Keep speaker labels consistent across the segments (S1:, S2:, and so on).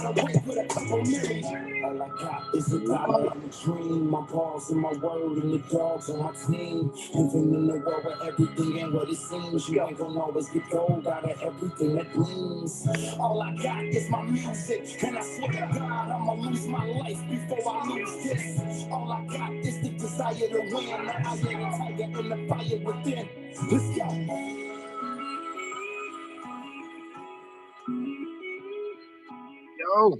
S1: away with a couple million. All I got is a dollar and a dream. My balls and my word and the dogs on my team. Living in the world where everything ain't what it seems. You ain't gonna always get gold out of everything that gleams. All I got is my music, and I swear to God I'ma lose my life before I lose this. All I got is the desire to win. The iron tiger and the fire within. Let's go.
S2: Yo.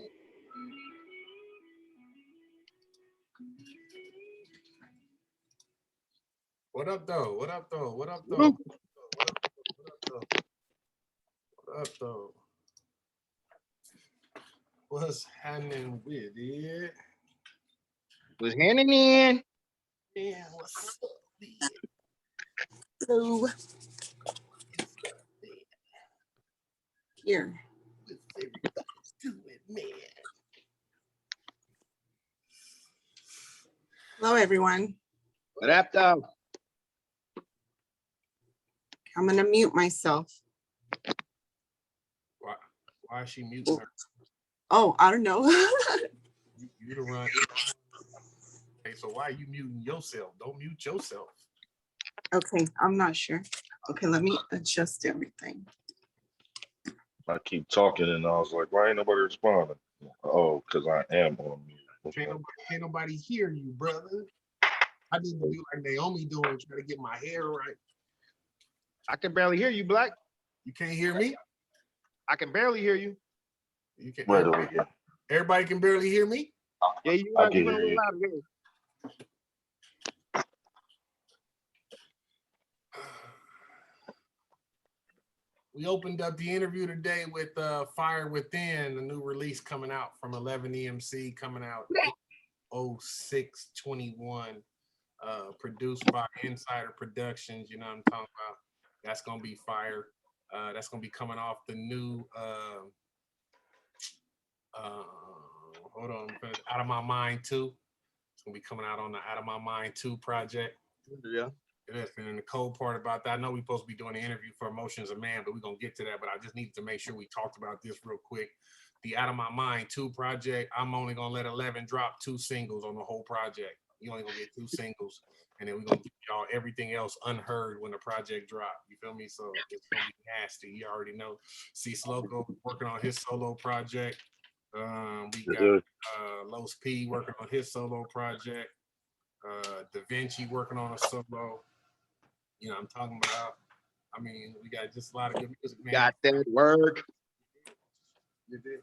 S3: What up, though? What up, though? What up, though?
S2: What
S3: What up, though? What's happening with it?
S2: was handing in?
S3: Yeah, what's up, man?
S4: So here.
S3: What's everybody's doing, man?
S4: Hello, everyone.
S2: What up, though?
S4: I'm gonna mute myself.
S3: Why is she muting her?
S4: Oh, I don't know.
S3: You the run. Okay, so why are you muting yourself? Don't mute yourself.
S4: Okay, I'm not sure. Okay, let me adjust everything.
S5: I keep talking and I was like, why ain't nobody responding? Oh, because I am on mute.
S3: Can't nobody hear you, brother. I need to do like Naomi doing, try to get my hair right.
S2: I can barely hear you, Blacc.
S3: You can't hear me?
S2: I can barely hear you.
S3: You can.
S5: Wait over here.
S3: Everybody can barely hear me?
S2: Yeah, you
S5: I
S2: are.
S5: can
S2: You
S5: hear you.
S3: We opened up the interview today with Fire Within, the new release coming out from 11 EMC, coming out 06/21, produced by Insider Productions. You know what I'm talking about? That's gonna be fire. That's gonna be coming off the new hold on, Out of My Mind 2. It's gonna be coming out on the Out of My Mind 2 project.
S2: Yeah.
S3: It is. And the cold part about that, I know we're supposed to be doing the interview for Emotions of Man, but we're gonna get to that. But I just needed to make sure we talked about this real quick. The Out of My Mind 2 project, I'm only gonna let 11 drop 2 singles on the whole project. You only gonna get 2 singles, and then we're gonna give y'all everything else unheard when the project drop. You feel me? So it's gonna be nasty. You already know. See Loco working on his solo project. We got Los P working on his solo project. Da Vinci working on a solo. You know what I'm talking about. I mean, we got just a lot of good music, man.
S2: Got that work.
S3: You did.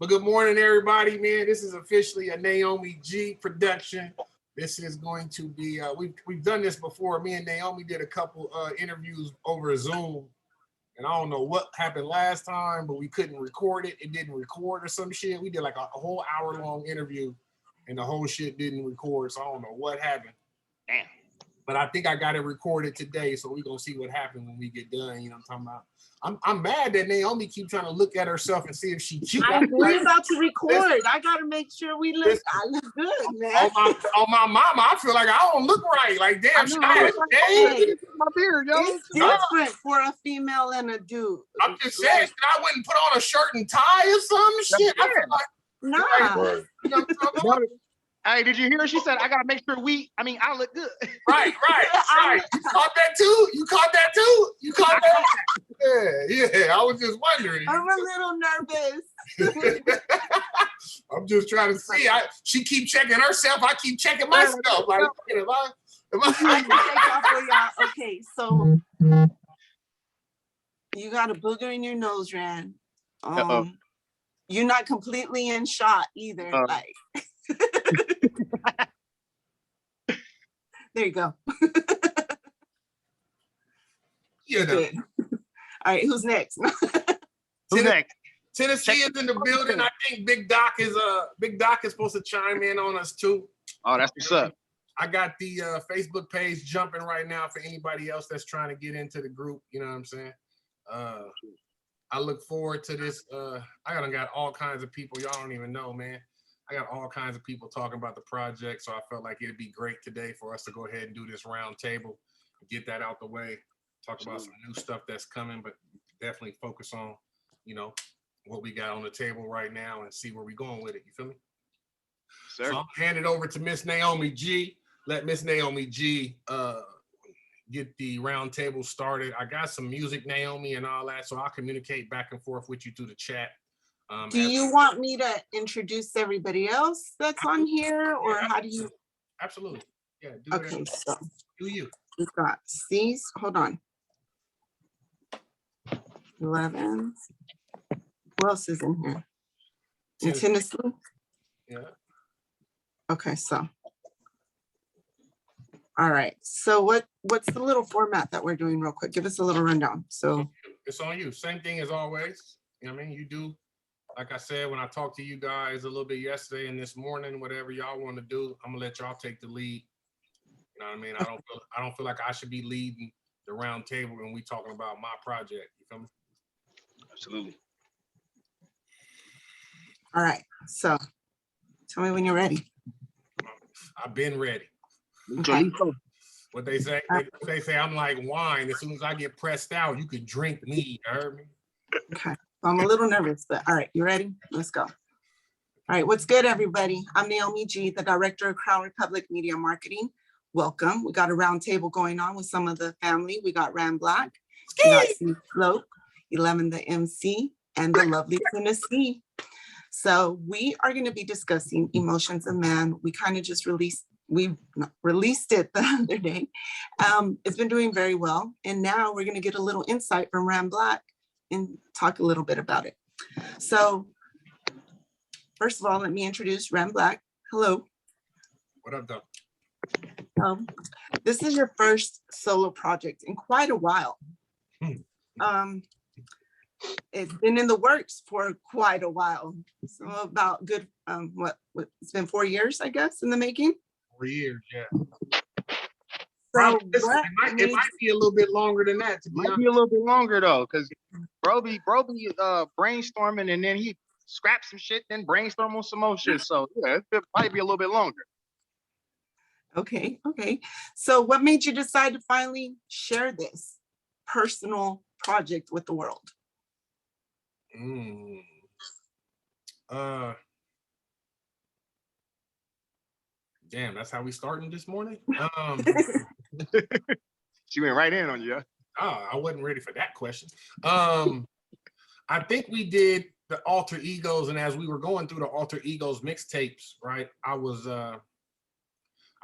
S3: But good morning, everybody, man. This is officially a Naomi G production. This is going to be, we've done this before. Me and Naomi did a couple interviews over Zoom. And I don't know what happened last time, but we couldn't record it. It didn't record or some shit. We did like a whole hour-long interview, and the whole shit didn't record. So I don't know what happened.
S2: Damn.
S3: But I think I got it recorded today, so we're gonna see what happens when we get done. You know what I'm talking about? I'm mad that Naomi keep trying to look at herself and see if she cheated.
S4: We're about to record. I gotta make sure we look. I look good, man.
S3: On my mama, I feel like I don't look right. Like damn,
S2: My beard, yo.
S4: It's different for a female and a dude.
S3: I'm just saying, I wouldn't put on a shirt and tie or some shit. I feel like,
S4: Nah.
S5: Right.
S3: you know what I'm talking about?
S2: Hey, did you hear her? She said, I gotta make sure I look good.
S3: Right. You caught that too? You caught that? Yeah. I was just wondering.
S4: I'm a little nervous.
S3: I'm just trying to see. She keep checking herself. I keep checking myself. Like,
S4: I can take off for y'all. Okay, so you got a booger in your nose, Ran. You're not completely in shot either. Like, there you go.
S3: Yeah.
S4: Good. All right, who's next?
S2: Who's next?
S3: Tennessee is in the building. I think Big Doc is supposed to chime in on us too.
S2: Oh, that's what's up.
S3: I got the Facebook page jumping right now for anybody else that's trying to get into the group. You know what I'm saying? I look forward to this. I got all kinds of people. Y'all don't even know, man. I got all kinds of people talking about the project. So I felt like it'd be great today for us to go ahead and do this round table, get that out the way, talk about some new stuff that's coming, but definitely focus on, you know, what we got on the table right now and see where we're going with it. You feel me?
S2: Sir.
S3: So I'm gonna hand it over to Miss Naomi G. Let Miss Naomi G get the round table started. I got some music, Naomi, and all that, so I'll communicate back and forth with you through the chat.
S4: Do you want me to introduce everybody else that's on here, or how do you?
S3: Absolutely. Yeah. Do
S4: Okay, so
S3: do you?
S4: we've got C's. Hold on. 11. Who else is in here? In Tennessee?
S3: Yeah.
S4: Okay, so. All right. So what's the little format that we're doing real quick? Give us a little rundown. So
S3: it's on you. Same thing as always. You know what I mean? You do, like I said, when I talked to you guys a little bit yesterday and this morning, whatever y'all want to do, I'm gonna let y'all take the lead. You know what I mean? I don't feel like I should be leading the round table when we talking about my project. You feel me?
S2: Absolutely.
S4: all right. So tell me when you're ready.
S3: I've been ready.
S4: Okay.
S3: What they say, they say I'm like wine. As soon as I get pressed out, you can drink me. You heard me?
S4: Okay. I'm a little nervous, but all right, you ready? Let's go. All right, what's good, everybody? I'm Naomi G, the Director of Crown Republic Media Marketing. Welcome. We got a round table going on with some of the family. We got Blacc, we got Loco, 11 the MC, and the lovely Tennessee. So we are going to be discussing Emotions of Man. We kind of just released it the other day. It's been doing very well. And now we're going to get a little insight from Blacc and talk a little bit about it. So first of all, let me introduce Blacc. Hello.
S3: What up, though?
S4: This is your first solo project in quite a while. It's been in the works for quite a while. So about good, it's been 4 years, I guess, in the making.
S3: 4 years, yeah.
S4: So
S3: it might be a little bit longer than that.
S2: Might be a little bit longer though, because bro be brainstorming and then he scraps some shit, then brainstorm on some more shit. So yeah, it might be a little bit longer.
S4: Okay. So what made you decide to finally share this personal project with the world?
S3: Damn, that's how we starting this morning?
S2: She went right in on you.
S3: I wasn't ready for that question. I think we did the alter egos, and as we were going through the alter egos mixtapes, right? I was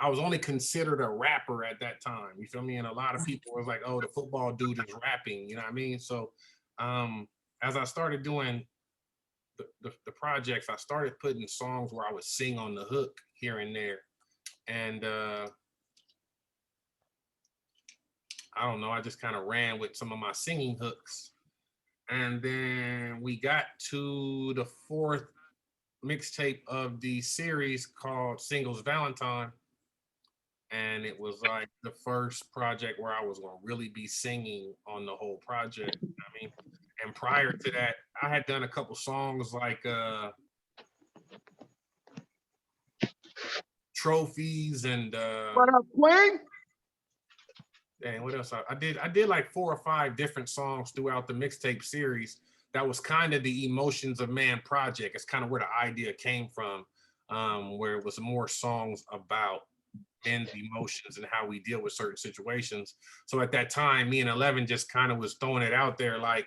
S3: only considered a rapper at that time. You feel me? And a lot of people was like, "Oh, the football dude is rapping." You know what I mean? So, as I started doing the projects, I started putting songs where I would sing on the hook here and there, and I don't know, I just kind of ran with some of my singing hooks. And then we got to the 4th mixtape of the series called Singles Valentine. And it was like the first project where I was gonna really be singing on the whole project. I mean, and prior to that, I had done a couple songs like Trophies and
S2: What up, Queen?
S3: Dang, what else? I did like 4 or 5 different songs throughout the mixtape series. That was kind of the Emotions of Man project. It's kind of where the idea came from, where it was more songs about men's emotions and how we deal with certain situations. So at that time, me and 11 just kind of was throwing it out there like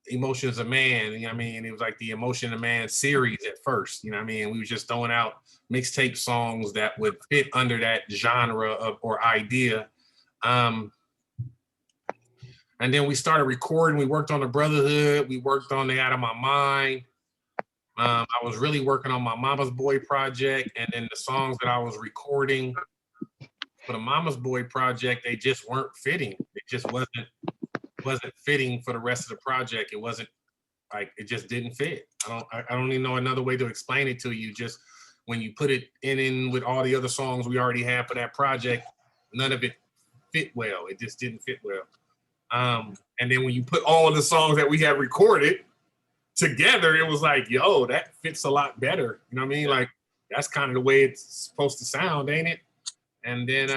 S3: Emotions of Man. You know what I mean? It was like the Emotion of Man series at first. You know what I mean? We was just throwing out mixtape songs that would fit under that genre of or idea. And then we started recording. We worked on the Brotherhood. We worked on the Out of My Mind. I was really working on my Mama's Boy project, and then the songs that I was recording for the Mama's Boy project, they just weren't fitting. It just wasn't fitting for the rest of the project. It wasn't like it just didn't fit. I don't even know another way to explain it to you. Just when you put it in with all the other songs we already have for that project, none of it fit well. It just didn't fit well. And then when you put all of the songs that we had recorded together, it was like, yo, that fits a lot better. You know what I mean? Like, that's kind of the way it's supposed to sound, ain't it? And then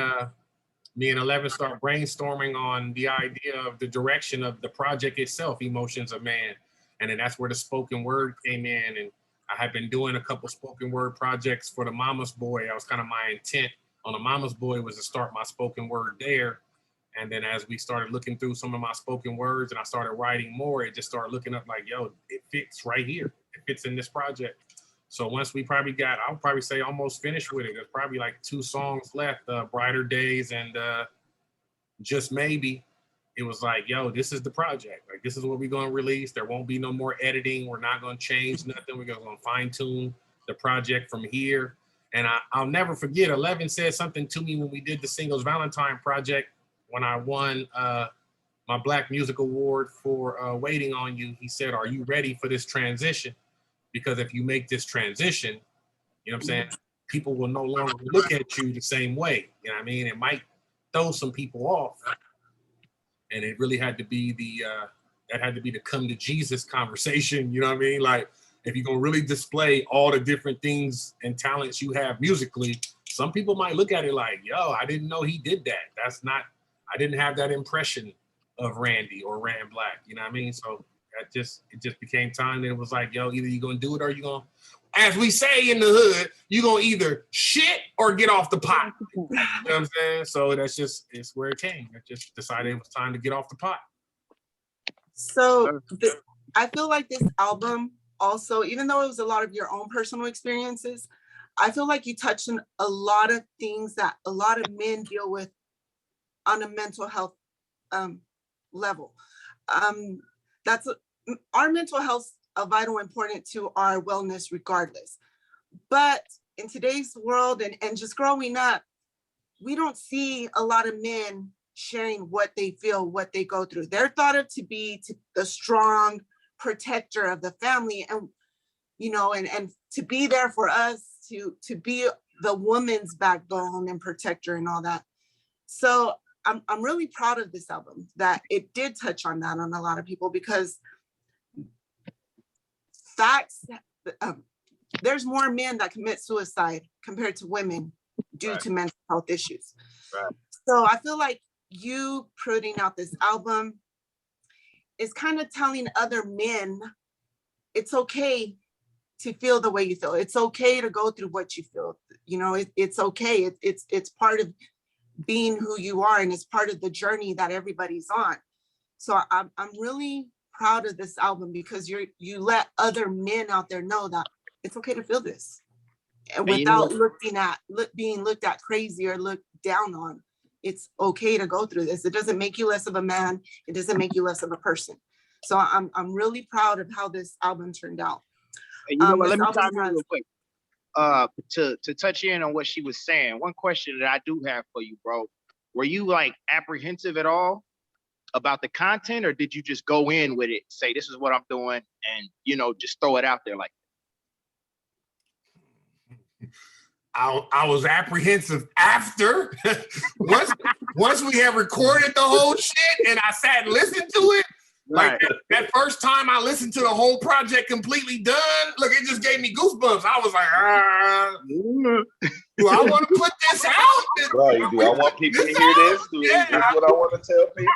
S3: me and 11 start brainstorming on the idea of the direction of the project itself, Emotions of Man. And then that's where the spoken word came in. And I had been doing a couple spoken word projects for the Mama's Boy. That was kind of my intent on the Mama's Boy, was to start my spoken word there. And then as we started looking through some of my spoken words and I started writing more, it just started looking up like, yo, it fits right here. It fits in this project. So once we probably got, I'll probably say almost finished with it. There's probably like 2 songs left, Brighter Days and Just Maybe. It was like, yo, this is the project. Like, this is what we're going to release. There won't be no more editing. We're not going to change nothing. We're going to fine tune the project from here. And I'll never forget, 11 said something to me when we did the Singles Valentine project, when I won my Black Music Award for Waiting on You. He said, are you ready for this transition? Because if you make this transition, you know what I'm saying, people will no longer look at you the same way. You know what I mean? It might throw some people off. And it really had to be that had to be the come to Jesus conversation. You know what I mean? Like, if you're gonna really display all the different things and talents you have musically, some people might look at it like, yo, I didn't know he did that. I didn't have that impression of Randy or Rand Black. You know what I mean? So it just became time that it was like, yo, either you're gonna do it or you're gonna, as we say in the hood, you're gonna either shit or get off the pot. You know what I'm saying? So it's where it came. I just decided it was time to get off the pot.
S4: So I feel like this album also, even though it was a lot of your own personal experiences, I feel like you touched on a lot of things that a lot of men deal with on a mental health level. Our mental health is vital important to our wellness regardless. But in today's world and just growing up, we don't see a lot of men sharing what they feel, what they go through. They're thought of to be the strong protector of the family, and you know, and to be there for us, to be the woman's backbone and protector and all that. So I'm really proud of this album that it did touch on that on a lot of people, because facts, there's more men that commit suicide compared to women due to mental health issues.
S2: Right.
S4: So I feel like you putting out this album is kind of telling other men it's okay to feel the way you feel. It's okay to go through what you feel. You know, it's okay. It's part of being who you are, and it's part of the journey that everybody's on. So I'm really proud of this album, because you let other men out there know that it's okay to feel this, and without being looked at crazy or looked down on. It's okay to go through this. It doesn't make you less of a man. It doesn't make you less of a person. So I'm really proud of how this album turned out.
S2: And you know what, let me chime in real quick. To touch in on what she was saying, one question that I do have for you, bro. Were you like apprehensive at all about the content, or did you just go in with it, say this is what I'm doing, and you know, just throw it out there like that?
S3: I was apprehensive after. once we had recorded the whole shit and I sat and listened to it. Like that first time I listened to the whole project completely done, look, it just gave me goosebumps. I was like, do I want to put this out?
S5: Right, do I want people to hear this? Is this what I want to tell people?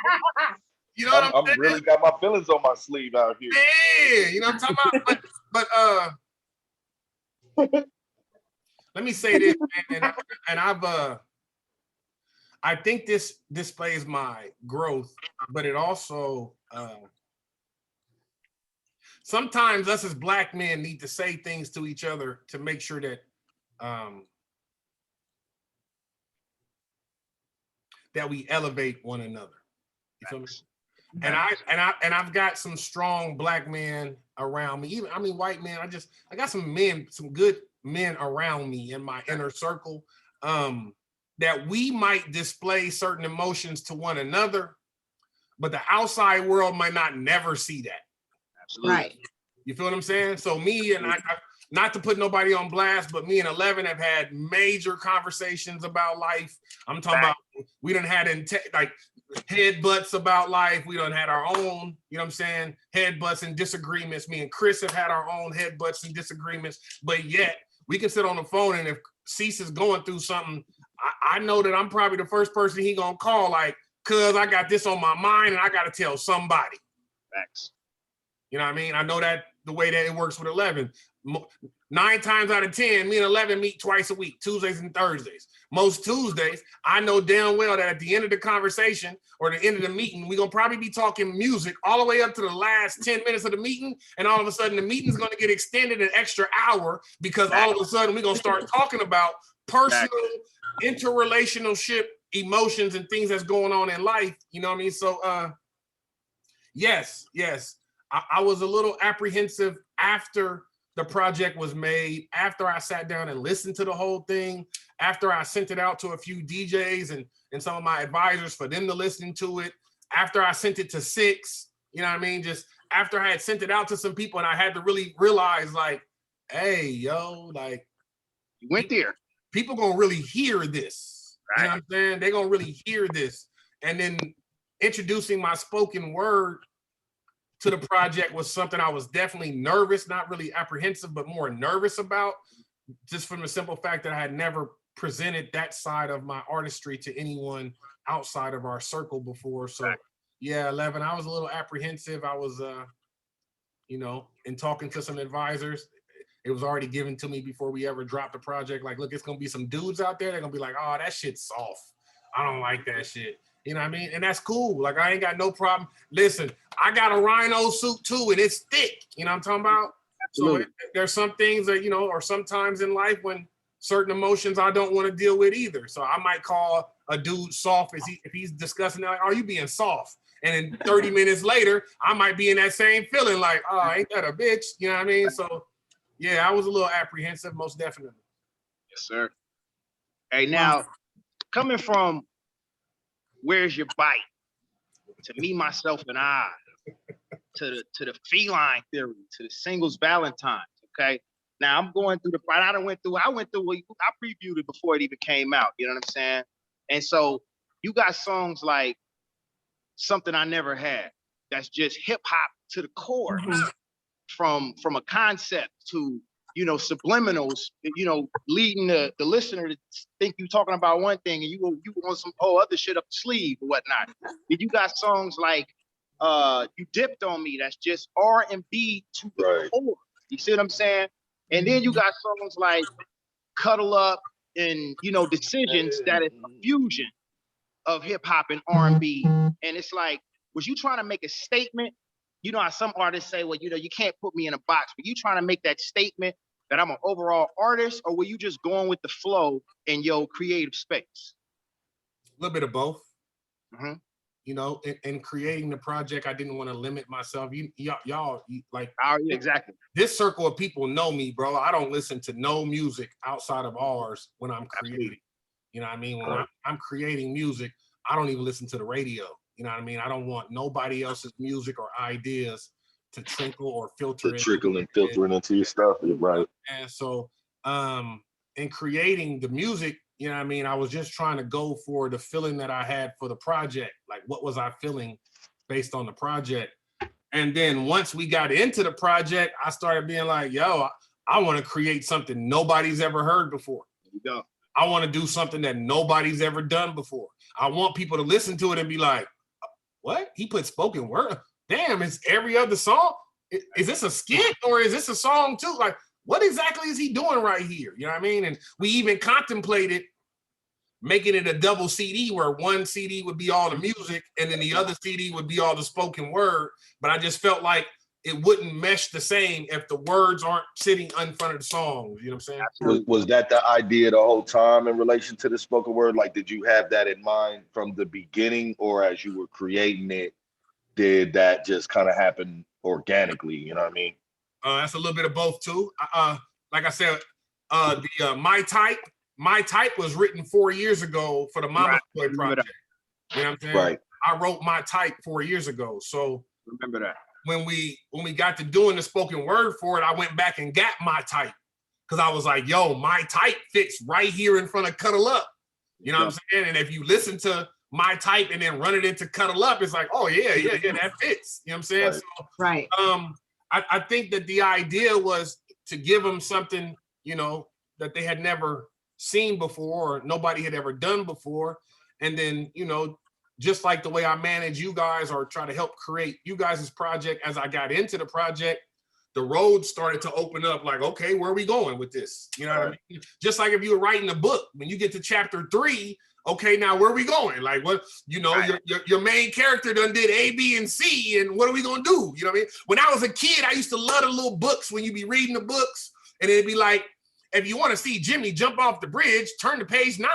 S3: You know what I'm saying?
S5: I'm really got my feelings on my sleeve out here.
S3: Yeah, you know what I'm talking about? But let me say this, man, and I think this displays my growth, but it also, sometimes us as Black men need to say things to each other to make sure that that we elevate one another. You feel me? And I've got some strong Black men around me. Even, I mean, white men. I got some men, some good men around me in my inner circle, that we might display certain emotions to one another, but the outside world might never see that.
S2: Absolutely.
S4: Right.
S3: You feel what I'm saying? So me and I not to put nobody on blast, but me and 11 have had major conversations about life. I'm talking about, we done had like headbutts about life. We done had our own, you know what I'm saying, headbutts and disagreements. Me and Chris have had our own headbutts and disagreements, but yet we can sit on the phone, and if Cease is going through something, I know that I'm probably the first person he gonna call, like, cuz I got this on my mind and I gotta tell somebody.
S2: Facts.
S3: You know what I mean? I know that the way that it works with 11. 9 times out of 10, me and 11 meet twice a week, Tuesdays and Thursdays. Most Tuesdays, I know damn well that at the end of the conversation or the end of the meeting, we're gonna probably be talking music all the way up to the last 10 minutes of the meeting. And all of a sudden the meeting's gonna get extended an extra hour because all of a sudden we're gonna start talking about personal, interrelationship emotions and things that's going on in life. You know what I mean? So yes. I was a little apprehensive after the project was made, after I sat down and listened to the whole thing, after I sent it out to a few DJs and some of my advisors for them to listen to it, after I sent it to 6, you know what I mean? Just after I had sent it out to some people and I had to really realize like, hey, yo, like,
S2: You went there.
S3: people gonna really hear this.
S2: Right.
S3: You know what I'm saying? They're gonna really hear this. And then introducing my spoken word to the project was something I was definitely nervous, not really apprehensive, but more nervous about, just from the simple fact that I had never presented that side of my artistry to anyone outside of our circle before. So yeah, 11, I was a little apprehensive. I was, you know, in talking to some advisors, it was already given to me before we ever dropped the project. Like, look, it's gonna be some dudes out there. They're gonna be like, oh, that shit's soft. I don't like that shit. You know what I mean? And that's cool. Like, I ain't got no problem. Listen, I got a rhino suit too, and it's thick. You know what I'm talking about?
S2: Absolutely.
S3: So there's some things that, you know, or sometimes in life when certain emotions I don't want to deal with either. So I might call a dude soft if he's discussing that, like, are you being soft? And then 30 minutes later, I might be in that same feeling like, oh, ain't that a bitch? You know what I mean? So yeah, I was a little apprehensive, most definitely.
S2: Yes, sir. Hey, now, coming from Where's Your Bite to Me, Myself, and I, to the feline theory, to the singles Valentine's, okay? Now I'm going through I went through, I previewed it before it even came out, you know what I'm saying? And so you got songs like Something I Never Had, that's just hip hop to the core, from a concept to, you know, subliminals, you know, leading the listener to think you're talking about one thing and you want some other shit up the sleeve or whatnot. You got songs like You Dipped on Me, that's just R&B to the core. You see what I'm saying? And then you got songs like Cuddle Up and, you know, Decisions, that is a fusion of hip hop and R&B. And it's like, was you trying to make a statement? You know how some artists say, well, you know, you can't put me in a box, but you trying to make that statement that I'm an overall artist, or were you just going with the flow in your creative space?
S3: A little bit of both.
S2: Mm-hmm.
S3: You know, in creating the project, I didn't want to limit myself. Y'all, like,
S2: exactly.
S3: This circle of people know me, bro. I don't listen to no music outside of ours when I'm creating.
S2: Absolutely.
S3: You know what I mean? When I'm creating music, I don't even listen to the radio. You know what I mean? I don't want nobody else's music or ideas to trickle or filter.
S5: Trickle and filtering into your stuff, right?
S3: And so, in creating the music, you know what I mean, I was just trying to go for the feeling that I had for the project. Like, what was I feeling based on the project? And then once we got into the project, I started being like, yo, I want to create something nobody's ever heard before.
S2: There you go.
S3: I want to do something that nobody's ever done before. I want people to listen to it and be like, what? He put spoken word? Damn, it's every other song? Is this a skit or is this a song too? Like, what exactly is he doing right here? You know what I mean? And we even contemplated making it a double CD where one CD would be all the music and then the other CD would be all the spoken word. But I just felt like it wouldn't mesh the same if the words aren't sitting in front of the songs. You know what I'm saying?
S5: Was that the idea the whole time in relation to the spoken word? Like, did you have that in mind from the beginning, or as you were creating it, did that just kind of happen organically? You know what I mean?
S3: That's a little bit of both too. Like I said, the My Type was written 4 years ago for the Mama Boy project. You know what I'm saying?
S5: Right.
S3: I wrote My Type 4 years ago. So
S2: remember that.
S3: When we got to doing the spoken word for it, I went back and got My Type because I was like, yo, My Type fits right here in front of Cuddle Up. You know what I'm saying? And if you listen to My Type and then run it into Cuddle Up, it's like, oh yeah, that fits. You know what I'm saying?
S4: Right.
S3: So, I think that the idea was to give them something, you know, that they had never seen before or nobody had ever done before. And then, you know, just like the way I manage you guys or try to help create you guys' project, as I got into the project, the road started to open up like, okay, where are we going with this? You know what I mean? Just like if you were writing a book, when you get to chapter 3, okay, now where are we going? Like what, you know, your main character done did A, B, and C, and what are we gonna do? You know what I mean? When I was a kid, I used to love the little books when you be reading the books, and it'd be like, if you want to see Jimmy jump off the bridge, turn to page 9.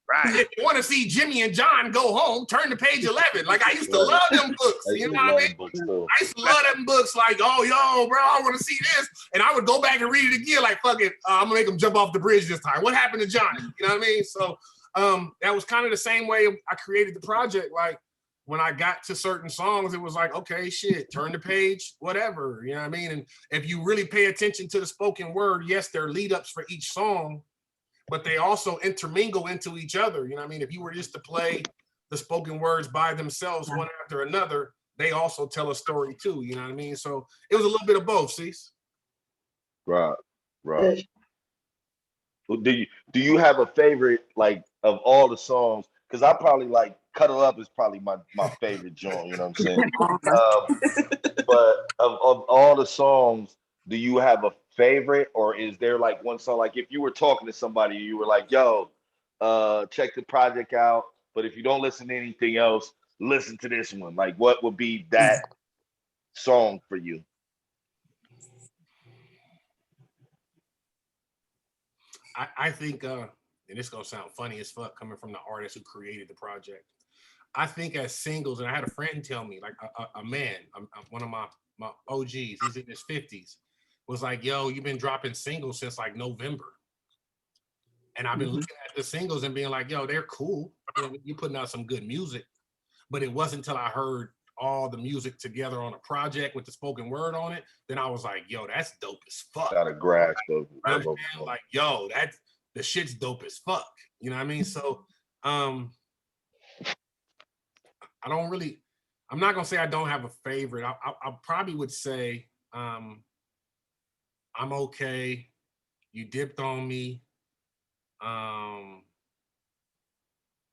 S3: Right. If you want to see Jimmy and John go home, turn to page 11. Like I used to love them books. You know what I mean? I used to love them books. Like, oh, yo, bro, I want to see this. And I would go back and read it again. Like, fuck it, I'm gonna make him jump off the bridge this time. What happened to Johnny? You know what I mean? So that was kind of the same way I created the project. Like when I got to certain songs, it was like, okay, shit, turn the page, whatever. You know what I mean? And if you really pay attention to the spoken word, yes, there are lead ups for each song, but they also intermingle into each other. You know what I mean? If you were just to play the spoken words by themselves, one after another, they also tell a story too. You know what I mean? So it was a little bit of both, Cease.
S5: Right. Well, do you have a favorite, like, of all the songs? Because I probably like Cuddle Up is probably my favorite joint, you know what I'm saying? But of all the songs, do you have a favorite, or is there like one song, like if you were talking to somebody, you were like, yo, check the project out, but if you don't listen to anything else, listen to this one. Like what would be that song for you?
S3: I think, and it's gonna sound funny as fuck coming from the artist who created the project. I think as singles, and I had a friend tell me, like a man, one of my OGs, he's in his 50s, was like, yo, you've been dropping singles since like November. And I've been looking at the singles and being like, yo, they're cool. You know, you're putting out some good music. But it wasn't until I heard all the music together on a project with the spoken word on it, then I was like, yo, that's dope as fuck.
S5: Got a grasp of it.
S3: You know like, yo, the shit's dope as fuck. You know what I mean? So I don't really, I'm not gonna say I don't have a favorite. I probably would say I'm okay. You dipped on me.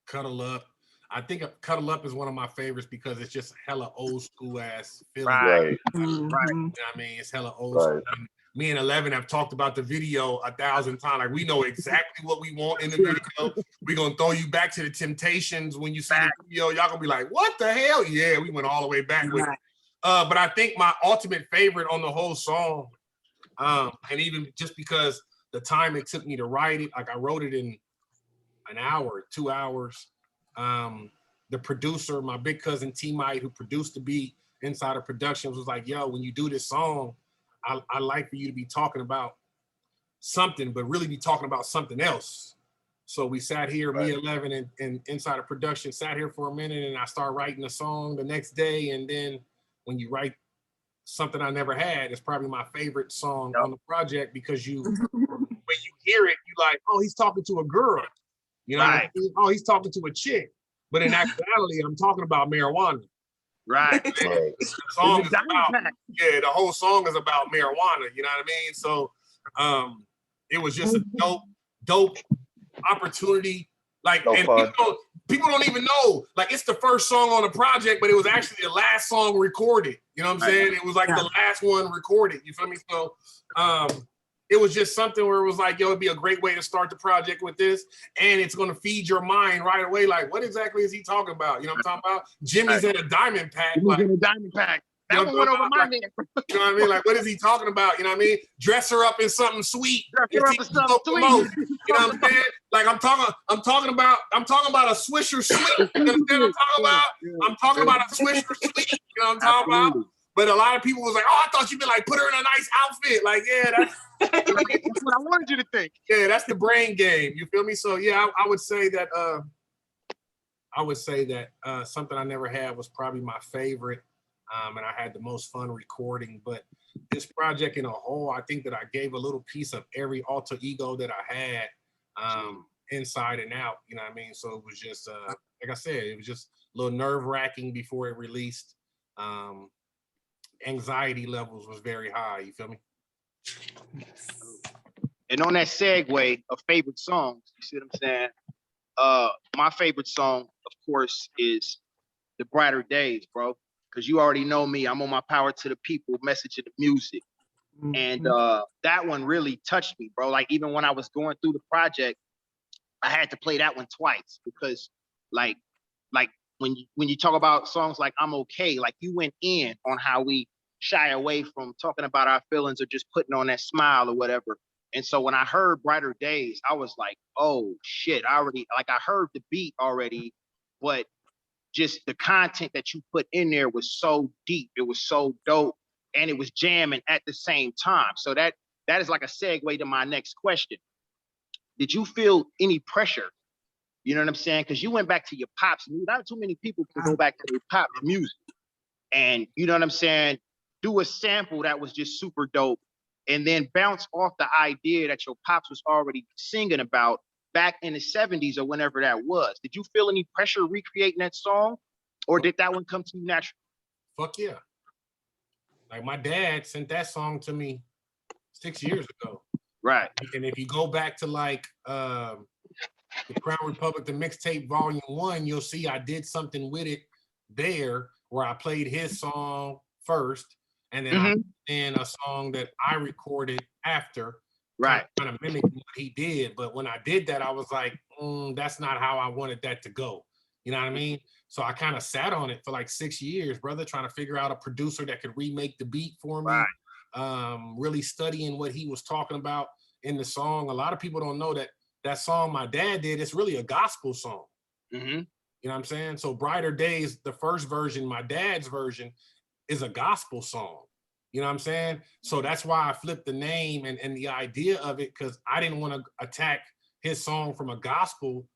S3: Cuddle Up. I think Cuddle Up is one of my favorites because it's just hella old school ass feeling.
S5: Right.
S3: You know what I mean? It's hella old school. And me and 11 have talked about the video 1,000 times. Like we know exactly what we want in the video. We're gonna throw you back to the Temptations when you see the video. Y'all gonna be like, what the hell? Yeah, we went all the way back with it. But I think my ultimate favorite on the whole song, and even just because the time it took me to write it, like I wrote it in an hour, 2 hours. The producer, my big cousin T-Mite, who produced the beat, Insider Productions, was like, yo, when you do this song, I like for you to be talking about something, but really be talking about something else. So we sat here, me, 11, and Insider Productions sat here for a minute, and I started writing a song the next day. And then when you write something I never had, it's probably my favorite song on the project, because when you hear it, you like, oh, he's talking to a girl. You know, oh, he's talking to a chick. But in actuality, I'm talking about marijuana. Right. The song is about, the whole song is about marijuana. You know what I mean? So it was just a dope opportunity. Like, and people don't even know, like, it's the first song on the project, but it was actually the last song recorded. You know what I'm saying? It was like the last one recorded. You feel me? So it was just something where it was like, yo, it'd be a great way to start the project with this. And it's going to feed your mind right away. Like, what exactly is he talking about? You know what I'm talking about? Jimmy's in a diamond pack.
S2: Like, in a diamond pack. That one went over my head.
S3: You know what I mean? Like, what is he talking about? You know what I mean? Dress her up in something sweet.
S2: Dress her up in something sweet.
S3: You know what I'm saying? Like, I'm talking about a Swisher Sweet. You understand what I'm talking about? I'm talking about a Swisher Sweet. You know what I'm talking about? But a lot of people was like, oh, I thought you'd be like, put her in a nice outfit. Like, yeah, that's
S2: what I wanted you to think.
S3: Yeah, that's the brain game. You feel me? So yeah, I would say that Something I Never Had was probably my favorite. And I had the most fun recording. But this project in a whole, I think that I gave a little piece of every alter ego that I had, inside and out. You know what I mean? So it was just, like I said, it was just a little nerve-wracking before it released. Anxiety levels was very high. You feel me?
S2: And on that segue of favorite songs, you see what I'm saying? My favorite song, of course, is the Brighter Days, bro. Because you already know me. I'm on my power to the people message of the music. And that one really touched me, bro. Like even when I was going through the project, I had to play that one twice because like when you talk about songs like I'm Okay, like you went in on how we shy away from talking about our feelings or just putting on that smile or whatever. And so when I heard Brighter Days, I was like, oh shit, I heard the beat already, but just the content that you put in there was so deep. It was so dope and it was jamming at the same time. So that is like a segue to my next question. Did you feel any pressure? You know what I'm saying? Because you went back to your pops. Not too many people can go back to their pops music. And you know what I'm saying? Do a sample that was just super dope and then bounce off the idea that your pops was already singing about back in the 70s or whenever that was. Did you feel any pressure recreating that song? Or did that one come to you naturally?
S3: Fuck yeah. Like my dad sent that song to me 6 years ago.
S2: Right.
S3: And if you go back to like the Crown Republic, the mixtape volume 1, you'll see I did something with it there where I played his song first and then I in a song that I recorded after.
S2: Right.
S3: Kind of mimic what he did. But when I did that, I was like, that's not how I wanted that to go. You know what I mean? So I kind of sat on it for like 6 years, brother, trying to figure out a producer that could remake the beat for me. Right. Really studying what he was talking about in the song. A lot of people don't know that that song my dad did, it's really a gospel song. You know what I'm saying? So Brighter Days, the first version, my dad's version, is a gospel song. You know what I'm saying? So that's why I flipped the name and the idea of it, because I didn't want to attack his song from a gospel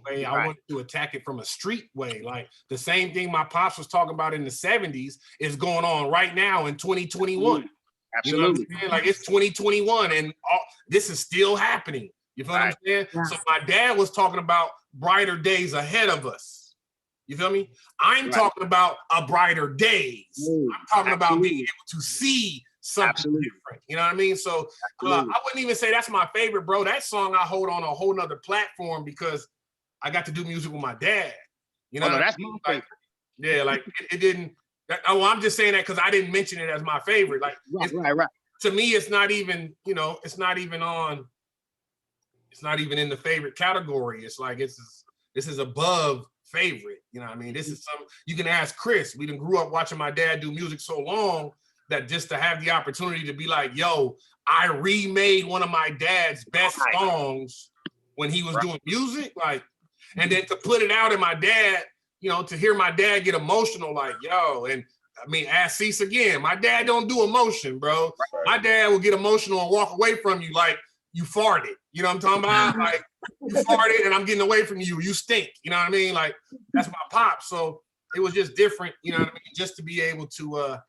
S3: way. I wanted to attack it from a street way. Like the same thing my pops was talking about in the 70s is going on right now in 2021.
S2: Absolutely.
S3: You know what I'm saying? Like it's 2021 and this is still happening. You feel what I'm saying? Yeah. So my dad was talking about brighter days ahead of us. You feel me? I'm talking about a brighter days. I'm talking about being able to see something different. You know what I mean? So I wouldn't even say that's my favorite, bro. That song I hold on a whole nother platform because I got to do music with my dad. You know,
S2: that's my favorite.
S3: Yeah, like it didn't. I'm just saying that because I didn't mention it as my favorite. Like,
S2: right.
S3: To me, it's not even. You know, it's not even on. It's not even in the favorite category. It's like this is above favorite. You know what I mean? This is something you can ask Chris. We done grew up watching my dad do music so long that just to have the opportunity to be like, yo, I remade one of my dad's best songs when he was doing music, like, and then to put it out in my dad, you know, to hear my dad get emotional, like, yo, and I mean, ask Cease again. My dad don't do emotion, bro. My dad will get emotional and walk away from you like you farted. You know what I'm talking about? Like, you farted and I'm getting away from you. You stink. You know what I mean? Like, that's my pop. So it was just different, you know what I mean? Just to be able to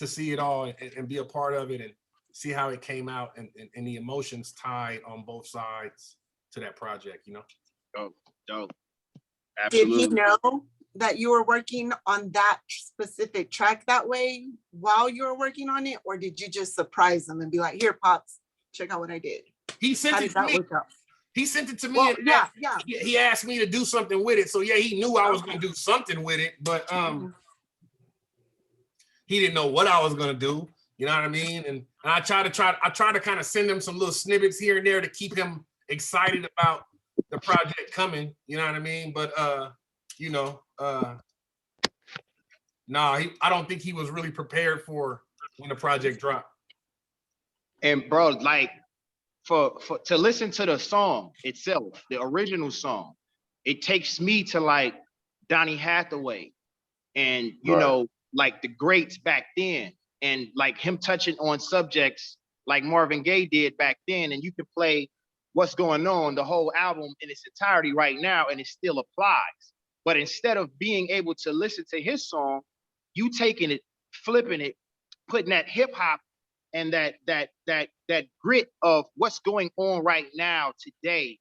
S3: see it all and be a part of it and see how it came out and the emotions tied on both sides to that project, you know?
S2: Dope. Absolutely.
S4: Did he know that you were working on that specific track that way while you were working on it? Or did you just surprise him and be like, here, Pops, check out what I did?
S3: He sent it to me. He sent it to me.
S4: Well, yeah.
S3: He asked me to do something with it. So yeah, he knew I was going to do something with it, but he didn't know what I was going to do. You know what I mean? And I try to kind of send him some little snippets here and there to keep him excited about the project coming. You know what I mean? But you know, I don't think he was really prepared for when the project dropped.
S2: And bro, like for to listen to the song itself, the original song, it takes me to like Donny Hathaway and you know, like the greats back then, and like him touching on subjects like Marvin Gaye did back then, and you can play What's Going On, the whole album in its entirety right now, and it still applies. But instead of being able to listen to his song, you taking it, flipping it, putting that hip hop and that grit of what's going on right now today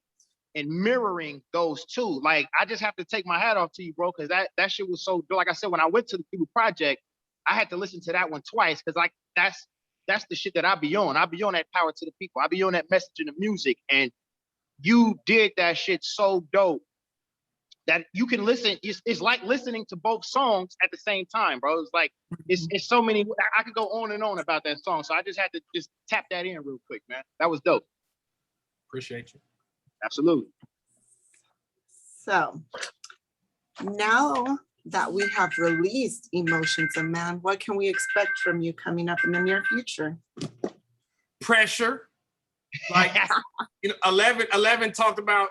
S2: and mirroring those two. Like, I just have to take my hat off to you, bro, because that shit was so, like I said, when I went to the People Project, I had to listen to that one twice because like that's the shit that I be on. I be on that power to the people. I be on that message in the music. And you did that shit so dope that you can listen. It's like listening to both songs at the same time, bro. It's like it's so many. I could go on and on about that song, so I just had to just tap that in real quick, man. That was dope.
S3: Appreciate you.
S2: Absolutely.
S4: So now that we have released Emotions of Man, what can we expect from you coming up in the near future?
S3: Pressure. Like, 11 talked about,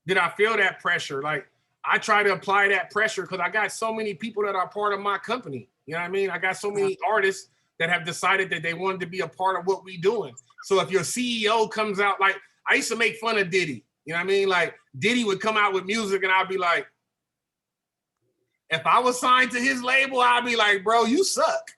S3: did I feel that pressure? Like, I try to apply that pressure because I got so many people that are part of my company. You know what I mean? I got so many artists that have decided that they wanted to be a part of what we doing. So if your CEO comes out, like, I used to make fun of Diddy. You know what I mean? Like, Diddy would come out with music and I'd be like, if I was signed to his label, I'd be like, bro, you suck.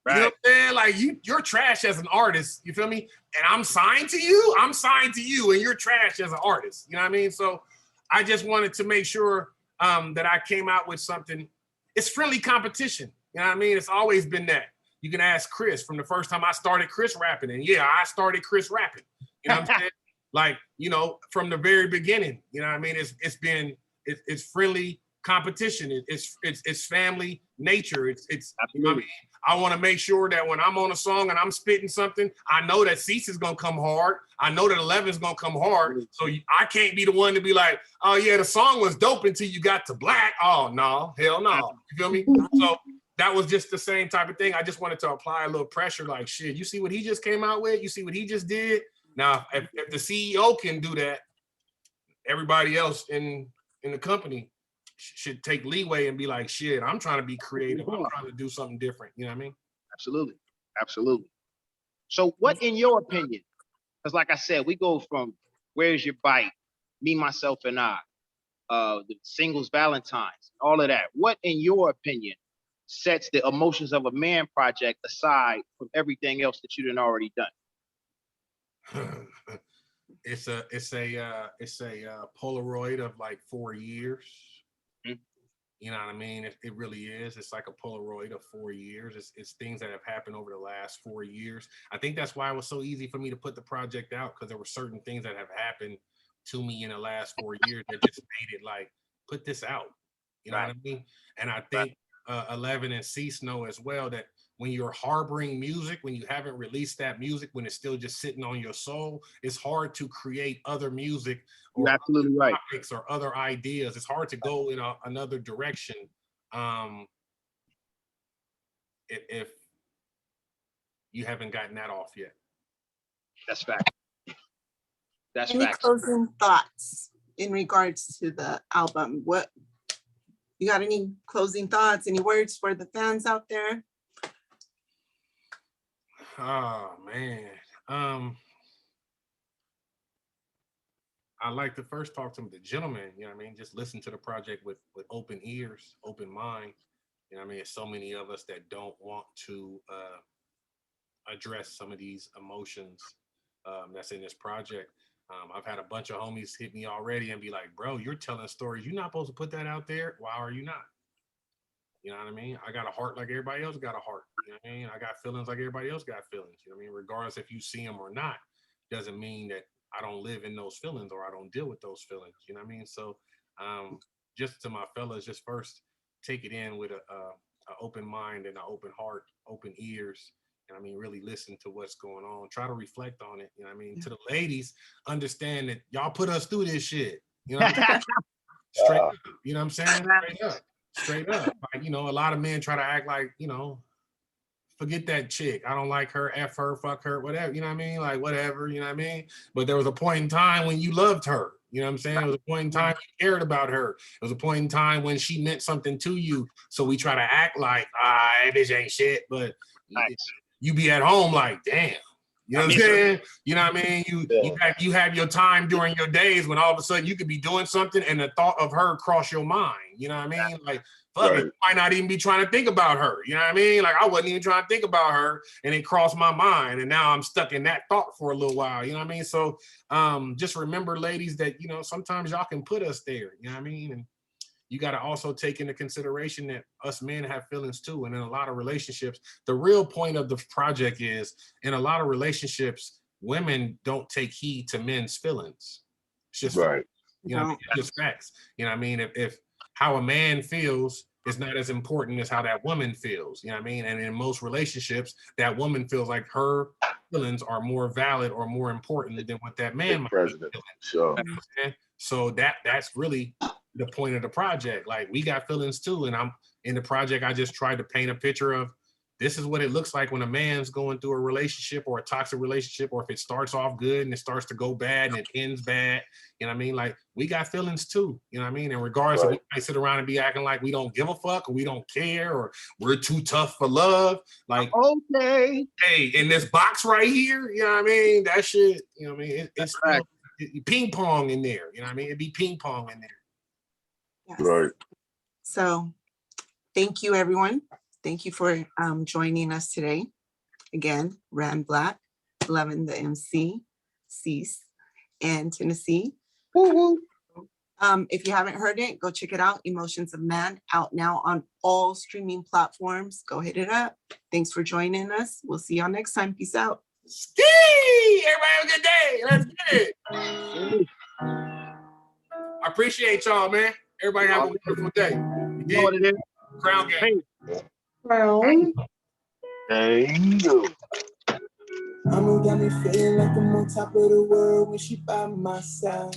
S3: Right. You know what I'm saying? Like, you're trash as an artist. You feel me? And I'm signed to you. I'm signed to you, and you're trash as an artist. You know what I mean? So I just wanted to make sure that I came out with something. It's friendly competition. You know what I mean? It's always been that. You can ask Chris from the first time I started Chris rapping, and yeah, I started Chris rapping. You know what I'm saying? Like, you know, from the very beginning. You know what I mean? It's friendly competition. It's family nature. It's you know what I mean? I want to make sure that when I'm on a song and I'm spitting something, I know that Cease is gonna come hard. I know that 11 is gonna come hard. So I can't be the one to be like, oh yeah, the song was dope until you got to Blacc. Oh no, hell no. You feel me? So that was just the same type of thing. I just wanted to apply a little pressure. Like, shit, you see what he just came out with? You see what he just did? Now, if the CEO can do that, everybody else in the company should take leeway and be like, shit, I'm trying to be creative. I'm trying to do something different. You know what I mean?
S2: Absolutely. Absolutely. So what, in your opinion, because like I said, we go from Where's Your Bite, Me, Myself, and I, the singles, Valentine's, all of that. What, in your opinion, sets the Emotions of a Man project aside from everything else that you done already done?
S3: It's a Polaroid of like 4 years. You know what I mean? It really is. It's like a Polaroid of 4 years. It's things that have happened over the last 4 years. I think that's why it was so easy for me to put the project out, because there were certain things that have happened to me in the last 4 years that just made it like, put this out. You know what I mean? And I think 11 and Cease know as well that when you're harboring music, when you haven't released that music, when it's still just sitting on your soul, it's hard to create other music or
S2: You're absolutely right.
S3: topics or other ideas. It's hard to go in another direction if you haven't gotten that off yet.
S2: That's fact. That's
S4: Any
S2: fact.
S4: closing thoughts in regards to the album? What you got? Any closing thoughts? Any words for the fans out there?
S3: Oh man. I like to first talk to the gentleman, you know what I mean? Just listen to the project with open ears, open mind. You know what I mean? There's so many of us that don't want to address some of these emotions that's in this project. I've had a bunch of homies hit me already and be like, bro, you're telling stories. You're not supposed to put that out there. Why are you not? You know what I mean? I got a heart like everybody else got a heart. You know what I mean? I got feelings like everybody else got feelings. You know what I mean? Regardless if you see them or not, doesn't mean that I don't live in those feelings or I don't deal with those feelings. You know what I mean? So just to my fellas, just first take it in with a open mind and an open heart, open ears. And I mean, really listen to what's going on. Try to reflect on it. You know what I mean? To the ladies, understand that y'all put us through this shit. You know what I mean? Straight up. You know what I'm saying? Straight up. Straight up. Like, you know, a lot of men try to act like, you know, forget that chick. I don't like her, F her, fuck her, whatever. You know what I mean? Like, whatever, you know what I mean? But there was a point in time when you loved her. You know what I'm saying? There was a point in time you cared about her. There was a point in time when she meant something to you. So we try to act like, that bitch ain't shit. But you be at home like, damn. You know what I'm saying? You know what I mean? You have your time during your days when all of a sudden you could be doing something and the thought of her cross your mind. You know what I mean? Like, fuck it, you might not even be trying to think about her. You know what I mean? Like, I wasn't even trying to think about her and it crossed my mind. And now I'm stuck in that thought for a little while. You know what I mean? So just remember, ladies, that, you know, sometimes y'all can put us there. You know what I mean? And you got to also take into consideration that us men have feelings too. And in a lot of relationships, the real point of the project is, in a lot of relationships, women don't take heed to men's feelings. It's just You know what I mean? It's just facts. You know what I mean? If how a man feels is not as important as how that woman feels. You know what I mean? And in most relationships, that woman feels like her feelings are more valid or more important than what that man might be feeling.
S5: Sure.
S3: You know what I'm saying? So that's really the point of the project. Like, we got feelings too, and I'm in the project. I just tried to paint a picture of this is what it looks like when a man's going through a relationship or a toxic relationship, or if it starts off good and it starts to go bad and it ends bad. You know what I mean? Like, we got feelings too. You know what I mean? And regardless of, we might sit around and be acting like we don't give a fuck, or we don't care, or we're too tough for love. Like, okay, hey, in this box right here, you know what I mean? That shit, you know what I mean? It's still ping pong in there. You know what I mean? It'd be ping pong in there.
S4: Yes.
S5: Right.
S4: So thank you, everyone. Thank you for joining us today. Again, Rand Blacc, 11 the MC, Cease, and Tennessee. Woo-woo. If you haven't heard it, go check it out. Emotions of Man, out now on all streaming platforms. Go hit it up. Thanks for joining us. We'll see y'all next time. Peace out.
S3: Ski! Everybody have a good day. Let's get it. I appreciate y'all, man. Everybody have a wonderful day. You know what it is? Crown game.
S4: Crown.
S5: Thank you.
S1: Mama got me feeling like I'm on top of the world when she by my side.